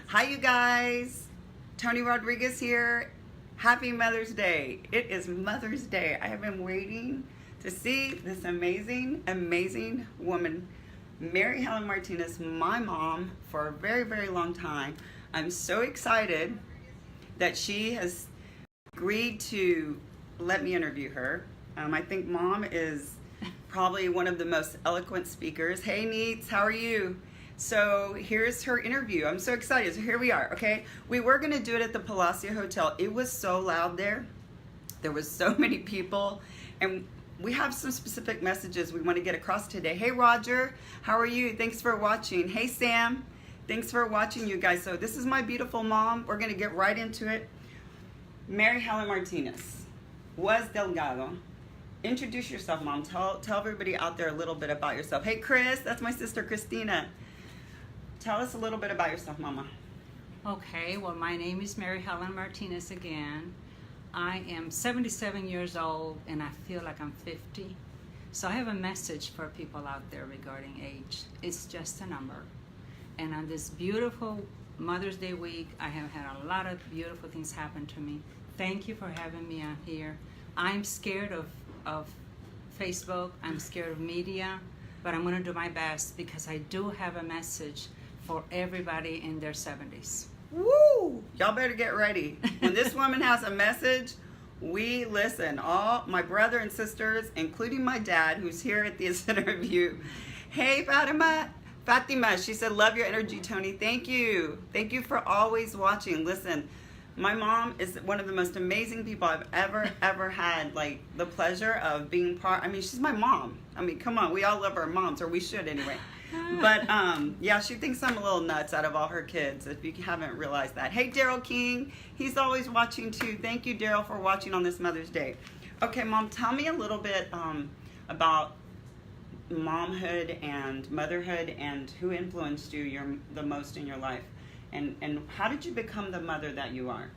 Hi, you guys. Tony Rodriguez here. Happy Mother's Day. It is Mother's Day. I have been waiting to see this amazing woman, Mary Helen Martinez, my mom, for a very long time. I'm so excited that she has agreed to let me interview her. I think Mom is probably one of the most eloquent speakers. Hey, Neats, how are you? So here's her interview. I'm so excited. So here we are, okay? We were gonna do it at the Palacio Hotel. It was so loud there. There was so many people, and we have some specific messages we want to get across today. Hey, Roger, how are you? Thanks for watching. Hey, Sam, thanks for watching, you guys. So this is my beautiful mom. We're gonna get right into it. Mary Helen Martinez was Delgado. Introduce yourself, Mom. Tell everybody out there a little bit about yourself. Hey, Chris, that's my sister, Christina. Tell us a little bit about yourself, Mama. Okay, well, my name is Mary Helen Martinez again. I am 77 years old and I feel like I'm 50. So I have a message for people out there regarding age. It's just a number. And on this beautiful Mother's Day week, I have had a lot of beautiful things happen to me. Thank you for having me on here. I'm scared of Facebook, I'm scared of media, but I'm gonna do my best because I do have a message for everybody in their 70s. Woo! Y'all better get ready. When this woman has a message, we listen. All my brother and sisters, including my dad, who's here at this interview. Hey, Fatima, she said, love your energy, Tony. Thank you. Thank you for always watching. Listen, my mom is one of the most amazing people I've ever had, like, the pleasure of being part. I mean, she's my mom. I mean, come on, we all love our moms, or we should anyway. But yeah, she thinks I'm a little nuts out of all her kids, if you haven't realized that. Hey, Daryl King, he's always watching too. Thank you, Daryl, for watching on this Mother's Day. Okay, Mom, tell me a little bit about momhood and motherhood and who influenced you the most in your life. And how did you become the mother that you are?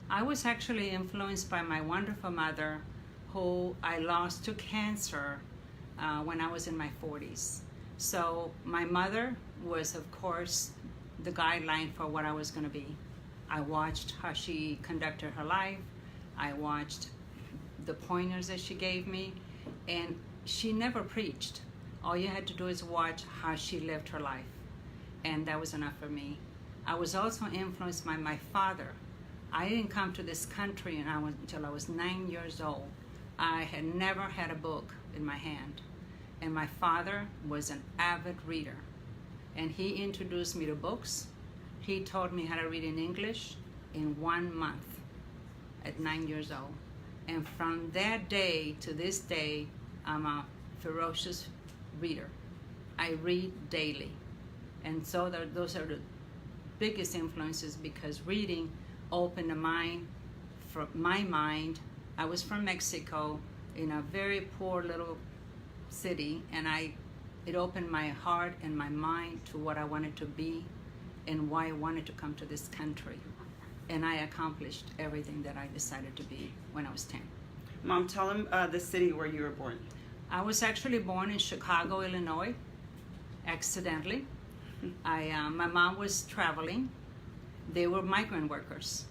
I was actually influenced by my wonderful mother, who I lost to cancer when I was in my 40s. So my mother was, of course, the guideline for what I was going to be. I watched how she conducted her life. I watched the pointers that she gave me, and she never preached. All you had to do is watch how she lived her life, and that was enough for me. I was also influenced by my father. I didn't come to this country until I was 9 years old. I had never had a book in my hand. And my father was an avid reader. And he introduced me to books. He taught me how to read in English in 1 month at 9 years old. And from that day to this day, I'm a ferocious reader. I read daily. And so those are the biggest influences, because reading opened the mind, for my mind. I was from Mexico in a very poor little city, and it opened my heart and my mind to what I wanted to be and why I wanted to come to this country. And I accomplished everything that I decided to be when I was 10. Mom, tell them the city where you were born. I was actually born in Chicago, Illinois, accidentally. My mom was traveling. They were migrant workers,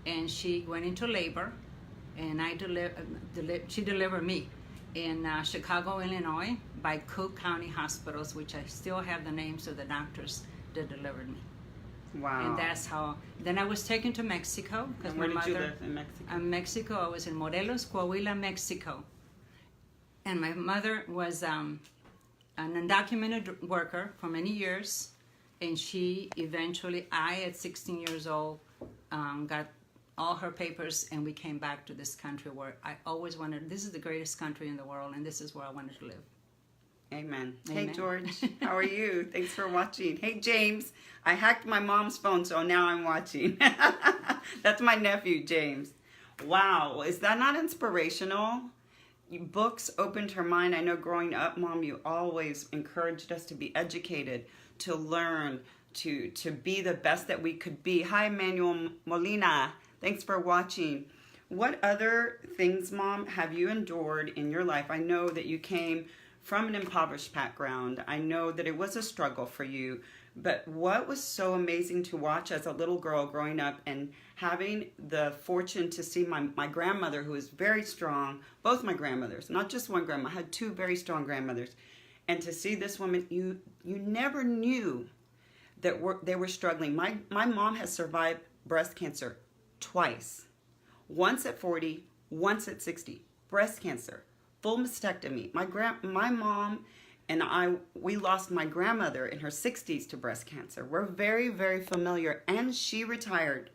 and she went into labor, and she delivered me in Chicago, Illinois, by Cook County Hospitals, which I still have the names of the doctors that delivered me. Wow. And that's how. Then I was taken to Mexico, because my mother. Where did you live in Mexico? In Mexico, I was in Morelos, Coahuila, Mexico, and my mother was an undocumented worker for many years. And she eventually, at 16 years old, got all her papers, and we came back to this country where I always wanted. This is the greatest country in the world, and this is where I wanted to live. Amen. Amen. Hey, George, how are you? Thanks for watching. Hey, James, I hacked my mom's phone, so now I'm watching. That's my nephew, James. Wow, is that not inspirational? Books opened her mind. I know growing up, Mom, you always encouraged us to be educated, to learn, to be the best that we could be. Hi, Manuel Molina. Thanks for watching. What other things, Mom, have you endured in your life? I know that you came from an impoverished background. I know that it was a struggle for you. But what was so amazing to watch as a little girl growing up and having the fortune to see my grandmother, who was very strong, both my grandmothers, not just one grandma, I had two very strong grandmothers, and to see this woman, you never knew that they were struggling. My mom has survived breast cancer twice, once at 40, once at 60. Breast cancer, full mastectomy. My mom and we lost my grandmother in her 60s to breast cancer. We're very, very familiar. And she retired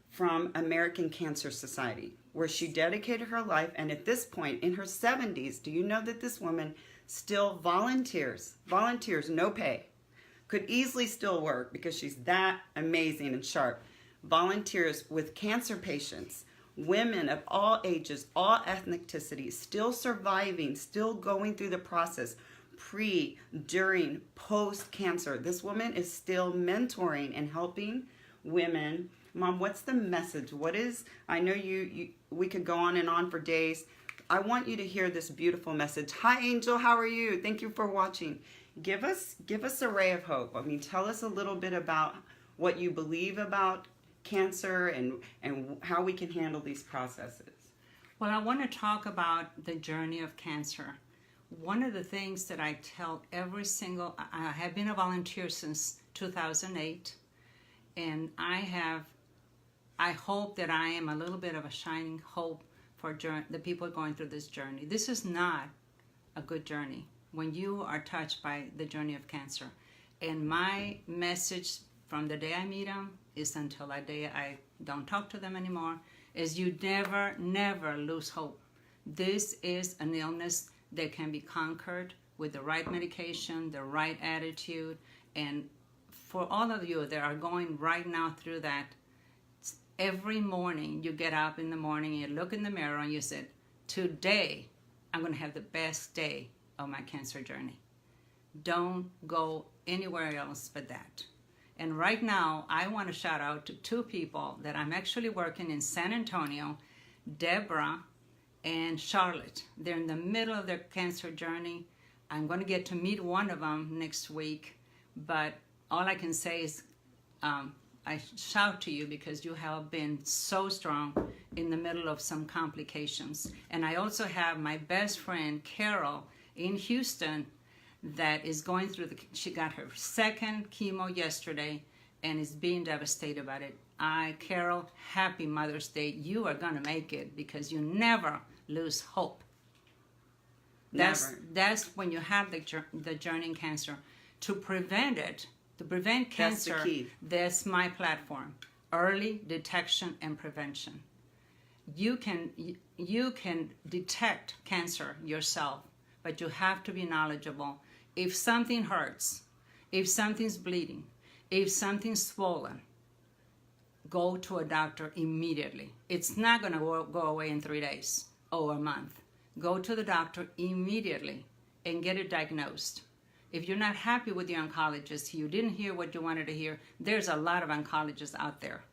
from American Cancer Society, where she dedicated her life. And at this point, in her 70s, do you know that this woman still volunteers, no pay, could easily still work because she's that amazing and sharp, volunteers with cancer patients, women of all ages, all ethnicities, still surviving, still going through the process, pre, during, post-cancer. This woman is still mentoring and helping women. Mom, what's the message? I know we could go on and on for days. I want you to hear this beautiful message. Hi, Angel, how are you? Thank you for watching. Give us a ray of hope. I mean, tell us a little bit about what you believe about cancer and how we can handle these processes. Well, I want to talk about the journey of cancer. One of the things that I tell I have been a volunteer since 2008, and I hope that I am a little bit of a shining hope for the people going through this journey. This is not a good journey when you are touched by the journey of cancer. And my message from the day I meet them is until that day I don't talk to them anymore, is you never lose hope. This is an illness that can be conquered with the right medication, the right attitude. And for all of you that are going right now through that, every morning you get up in the morning and you look in the mirror and you say, today I'm going to have the best day of my cancer journey. Don't go anywhere else but that. And right now, I want to shout out to two people that I'm actually working in San Antonio, Deborah and Charlotte. They're in the middle of their cancer journey. I'm going to get to meet one of them next week. But all I can say is I shout to you because you have been so strong in the middle of some complications. And I also have my best friend, Carol, in Houston, that is going through she got her second chemo yesterday and is being devastated about it. Carol, happy Mother's Day. You are going to make it because you never lose hope. That's when you have the journey in cancer. To prevent it, to prevent cancer, that's the key. That's my platform. Early detection and prevention. You can detect cancer yourself, but you have to be knowledgeable. If something hurts, if something's bleeding, if something's swollen, go to a doctor immediately. It's not going to go away in 3 days or a month. Go to the doctor immediately and get it diagnosed. If you're not happy with your oncologist, you didn't hear what you wanted to hear, there's a lot of oncologists out there.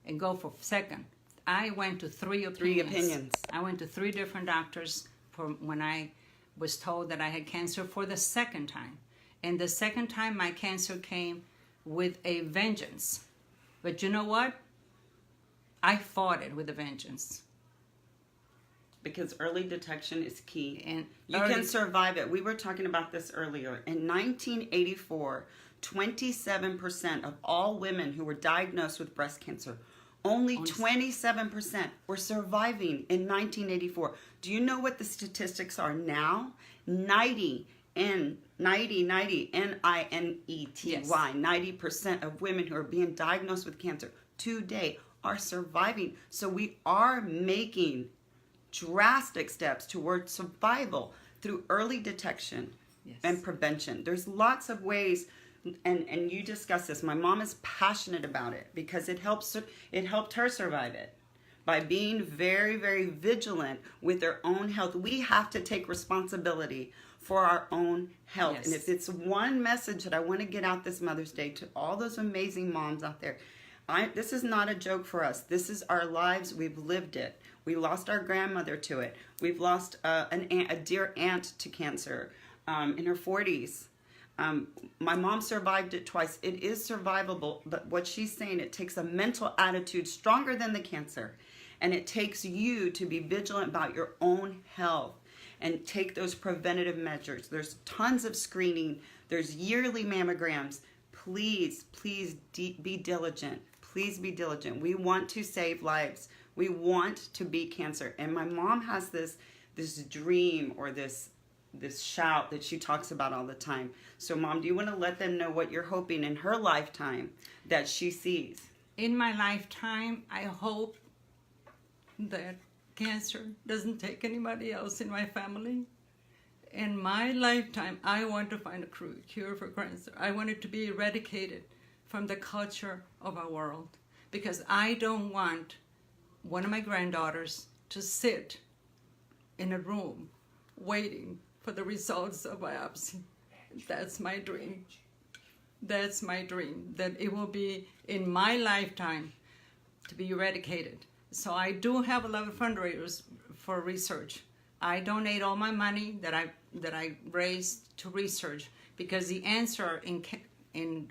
And go for second. I went to three opinions. I went to 3 different doctors for when I was told that I had cancer for the second time. And the second time my cancer came with a vengeance. But you know what? I fought it with a vengeance. Because early detection is key. And you can survive it. We were talking about this earlier. In 1984, 27% of all women who were diagnosed with breast cancer, only 27% were surviving in 1984. Do you know what the statistics are now? 90, N-I-N-E-T-Y, yes. 90% of women who are being diagnosed with cancer today are surviving. So we are making drastic steps towards survival through early detection and prevention. There's lots of ways, and you discuss this. My mom is passionate about it because it helped her survive it by being very, very vigilant with their own health. We have to take responsibility for our own health. Yes. And if it's one message that I want to get out this Mother's Day to all those amazing moms out there, this is not a joke for us. This is our lives. We've lived it. We lost our grandmother to it. We've lost a dear aunt to cancer in her 40s. My mom survived it twice. It is survivable, but what she's saying, it takes a mental attitude stronger than the cancer. And it takes you to be vigilant about your own health and take those preventative measures. There's tons of screening. There's yearly mammograms. Please be diligent. Please be diligent. We want to save lives. We want to beat cancer. And my mom has this dream or this shout that she talks about all the time. So Mom, do you want to let them know what you're hoping in her lifetime that she sees? In my lifetime, I hope that cancer doesn't take anybody else in my family. In my lifetime, I want to find a cure for cancer. I want it to be eradicated from the culture of our world, because I don't want one of my granddaughters to sit in a room waiting for the results of biopsy. That's my dream. That's my dream, that it will be in my lifetime to be eradicated. So I do have a lot of fundraisers for research. I donate all my money that I raised to research, because the answer in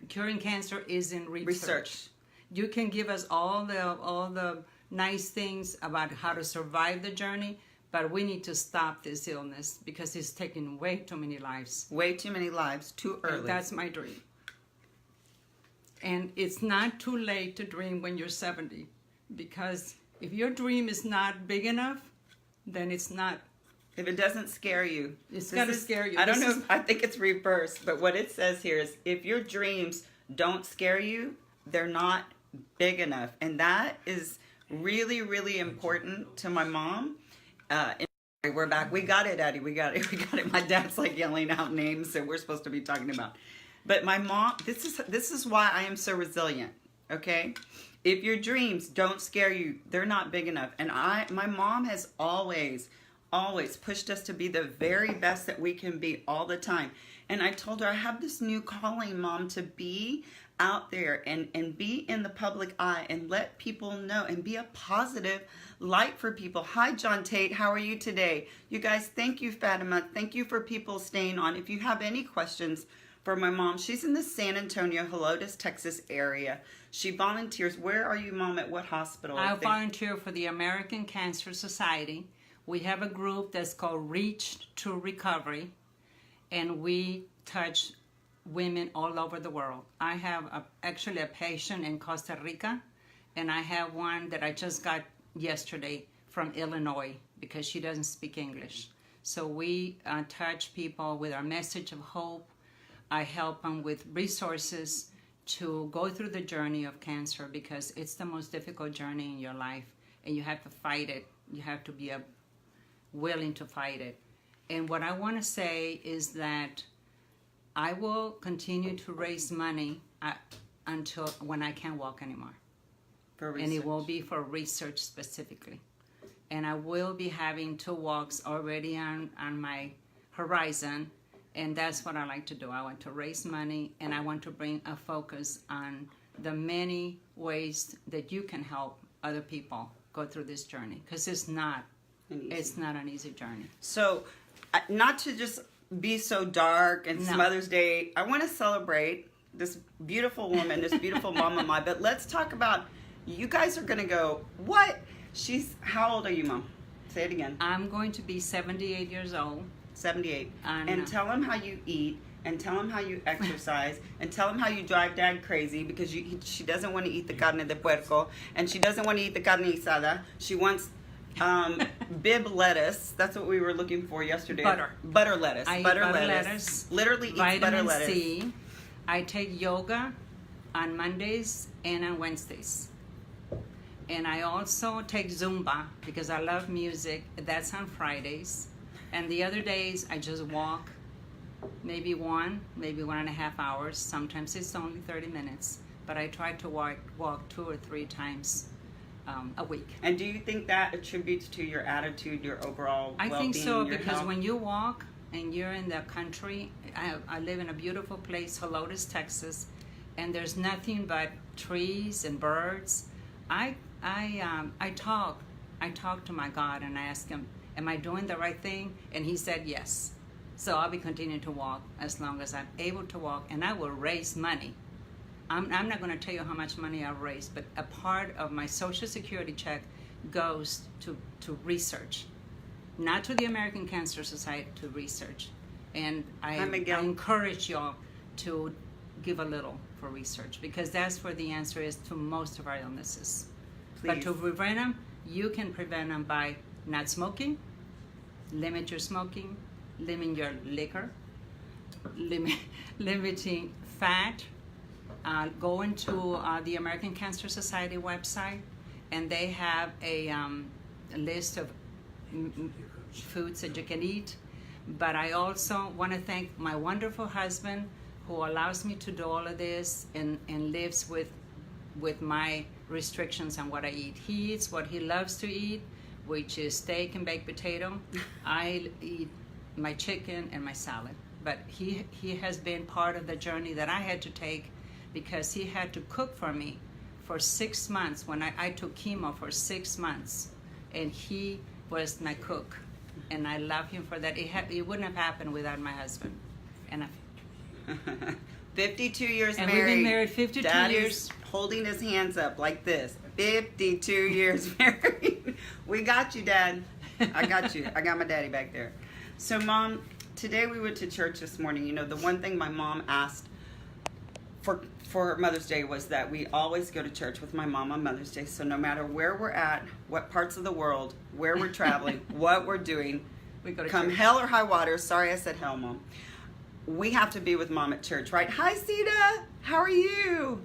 curing cancer is in research. You can give us all the nice things about how to survive the journey, but we need to stop this illness because it's taking way too many lives. Way too many lives, too early. And that's my dream. And it's not too late to dream when you're 70, because if your dream is not big enough, then it's not. If it doesn't scare you. It's got to scare you. I don't know, I think it's reversed, but what it says here is if your dreams don't scare you, they're not big enough. And that is really, really important to my mom. We're back. We got it, Addie. We got it. We got it. My dad's like yelling out names that we're supposed to be talking about. But my mom, this is why I am so resilient, okay? If your dreams don't scare you, they're not big enough. And my mom has always pushed us to be the very best that we can be all the time. And I told her, I have this new calling, Mom, to be out there and be in the public eye and let people know and be a positive light for people. Hi, John Tate. How are you today? You guys, thank you, Fatima. Thank you for people staying on. If you have any questions for my mom, she's in the San Antonio, Helotes, Texas area. She volunteers. Where are you, Mom? At what hospital? I volunteer for the American Cancer Society. We have a group that's called Reach to Recovery, and we touch women all over the world. I have actually a patient in Costa Rica, and I have one that I just got yesterday from Illinois because she doesn't speak English. So we touch people with our message of hope. I help them with resources to go through the journey of cancer, because it's the most difficult journey in your life, and you have to fight it. You have to be willing to fight it. And what I want to say is that I will continue to raise money until when I can't walk anymore. For research. And it will be for research specifically. And I will be having 2 walks already on my horizon. And that's what I like to do. I want to raise money, and I want to bring a focus on the many ways that you can help other people go through this journey, because it's not an easy journey. So, not to just be so dark and it's Mother's Day, I want to celebrate this beautiful woman, this beautiful mom of mine. But let's talk about, you guys are going to go, what? How old are you, Mom? Say it again. I'm going to be 78 years old. 78. And tell them how you eat, and tell them how you exercise, and tell them how you drive Dad crazy, because she doesn't want to eat the carne de puerco, and she doesn't want to eat the carne asada. She wants bib lettuce. That's what we were looking for yesterday. Butter lettuce. I eat butter lettuce. Literally eats vitamin butter lettuce. C. I take yoga on Mondays and on Wednesdays. And I also take Zumba because I love music. That's on Fridays. And the other days I just walk, maybe 1.5 hours. Sometimes it's only 30 minutes. But I try to walk 2 or 3 times a week. And do you think that attributes to your attitude, your overall well-being? I think so, your because health? when you walk and you're in the country, I live in a beautiful place, Helotes, Texas, and there's nothing but trees and birds. I talk to my God, and I ask him, am I doing the right thing? And he said yes. So I'll be continuing to walk as long as I'm able to walk, and I will raise money. I'm not going to tell you how much money I'll raise, but a part of my Social Security check goes to research, not to the American Cancer Society, to research. And I encourage y'all to give a little for research, because that's where the answer is to most of our illnesses. Please. But to prevent them, you can prevent them by not smoking, limit your smoking, limit your liquor, limiting fat. Go into the American Cancer Society website, and they have a list of foods that you can eat. But I also want to thank my wonderful husband, who allows me to do all of this and lives with my restrictions on what I eat. He eats what he loves to eat, which is steak and baked potato. I eat my chicken and my salad. But he has been part of the journey that I had to take, because he had to cook for me for 6 months when I took chemo for 6 months, and he was my cook, and I love him for that. It wouldn't have happened without my husband. And 52 years and married. we've been married 52 Daddy's years. Holding his hands up like this. 52 years married. We got you, Dad. I got you. I got my daddy back there. So, Mom, today we went to church this morning. You know, the one thing my mom asked for Mother's Day was that we always go to church with my mom on Mother's Day. So no matter where we're at, what parts of the world, where we're traveling, what we're doing, We go to come church. hell or high water. Sorry, I said hell, Mom. We have to be with Mom at church, right? Hi, Sita. How are you?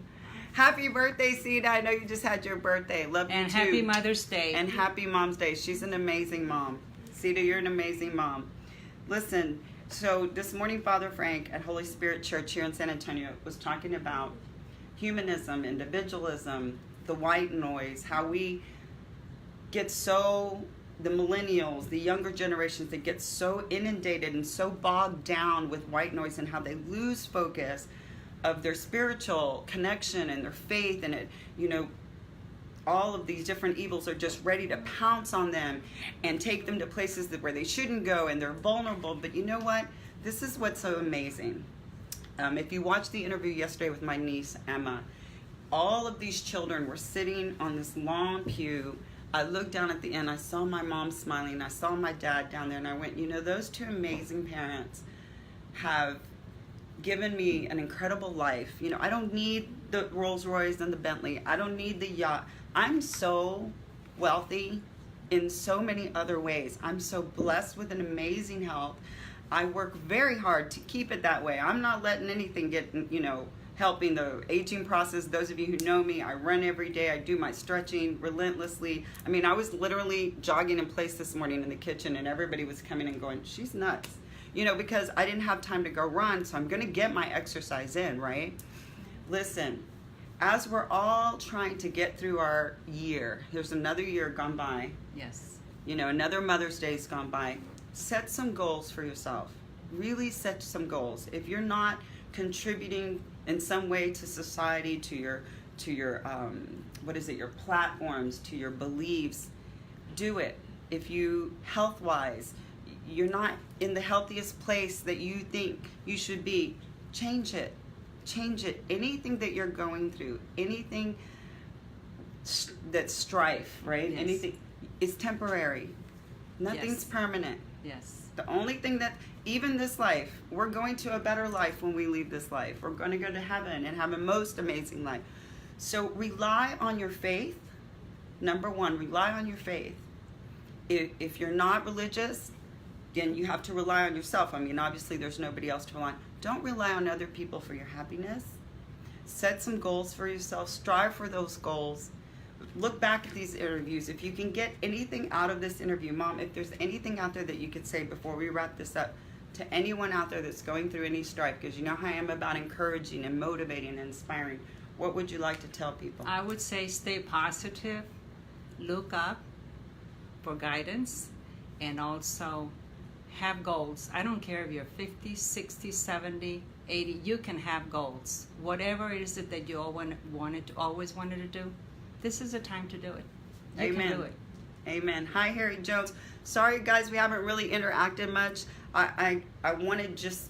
Happy birthday, Sita. I know you just had your birthday. Love you And too. happy Mother's Day. And happy Mom's Day. She's an amazing mom. Sita, you're an amazing mom. Listen, so this morning, Father Frank at Holy Spirit Church here in San Antonio was talking about humanism, individualism, the white noise, how we get so, the millennials, the younger generations, that get so inundated and so bogged down with white noise, and how they lose focus of their spiritual connection and their faith, and it, you know, all of these different evils are just ready to pounce on them and take them to places where they shouldn't go, and they're vulnerable. But you know what? This is what's so amazing. If you watched the interview yesterday with my niece, Emma, all of these children were sitting on this long pew. I looked down at the end. I saw my mom smiling. I saw my dad down there, and I went, you know, those two amazing parents have given me an incredible life. You know, I don't need the Rolls Royce and the Bentley. I don't need the yacht. I'm so wealthy in so many other ways. I'm so blessed with an amazing health. I work very hard to keep it that way. I'm not letting anything get, you know, helping the aging process. Those of you who know me, I run every day. I do my stretching relentlessly. I mean, I was literally jogging in place this morning in the kitchen, and everybody was coming and going, she's nuts. You know, because I didn't have time to go run, so I'm going to get my exercise in, right? Listen, as we're all trying to get through our year, there's another year gone by. Yes. You know, another Mother's Day's gone by. Set some goals for yourself. Really set some goals. If you're not contributing in some way to society, to your your platforms, to your beliefs, do it. If you, health-wise, you're not in the healthiest place that you think you should be, change it. Change it. Anything that you're going through, anything that's strife, right? Yes. Anything is temporary. Nothing's Yes. permanent. Yes. The only thing that, even this life, we're going to a better life when we leave this life. We're going to go to heaven and have a most amazing life. So rely on your faith. Number one, rely on your faith. If you're not religious, then you have to rely on yourself. I mean, obviously there's nobody else to rely on. Don't rely on other people for your happiness. Set some goals for yourself. Strive for those goals. Look back at these interviews. If you can get anything out of this interview, Mom, if there's anything out there that you could say before we wrap this up to anyone out there that's going through any strife, because you know how I am about encouraging and motivating and inspiring, what would you like to tell people? I would say stay positive, look up for guidance, and also have goals. I don't care if you're 50, 60, 70, 80, you can have goals. Whatever it is that you always wanted to do, this is the time to do it. You Amen. can do it. Amen. Hi, Harry Jones. Sorry, guys, we haven't really interacted much. I wanted just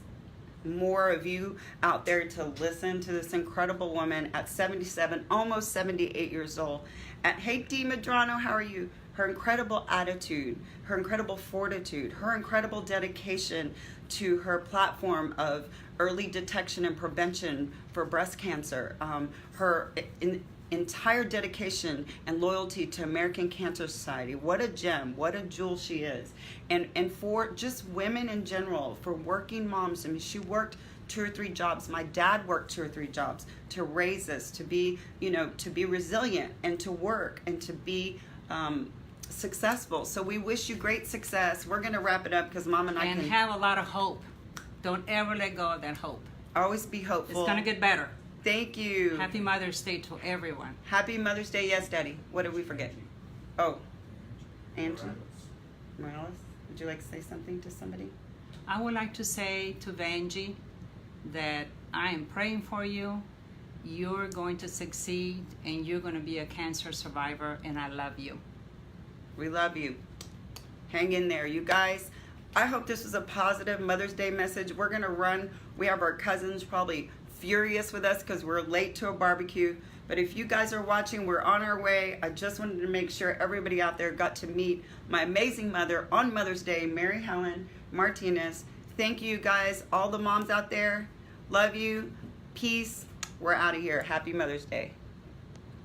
more of you out there to listen to this incredible woman at 77, almost 78 years old. Hey, Dee Madrano, how are you? Her incredible attitude, her incredible fortitude, her incredible dedication to her platform of early detection and prevention for breast cancer, her entire dedication and loyalty to American Cancer Society. What a gem, what a jewel she is. And for just women in general, for working moms, I mean, she worked 2 or 3 jobs. My dad worked 2 or 3 jobs to raise us, to be, to be resilient and to work and to be successful. So we wish you great success. We're going to wrap it up because Mom and I and have a lot of hope. Don't ever let go of that hope. Always be hopeful. It's going to get better. Thank you. Happy Mother's Day to everyone. Happy Mother's Day. Yes, Daddy. What did we forget? Oh, Angie Morales, would you like to say something to somebody? I would like to say to Vanjie that I am praying for you. You're going to succeed and you're going to be a cancer survivor, and I love you. We love you. Hang in there, you guys. I hope this was a positive Mother's Day message. We're going to run. We have our cousins probably furious with us because we're late to a barbecue. But if you guys are watching, we're on our way. I just wanted to make sure everybody out there got to meet my amazing mother on Mother's Day, Mary Helen Martinez. Thank you guys, all the moms out there. Love you. Peace. We're out of here. Happy Mother's Day.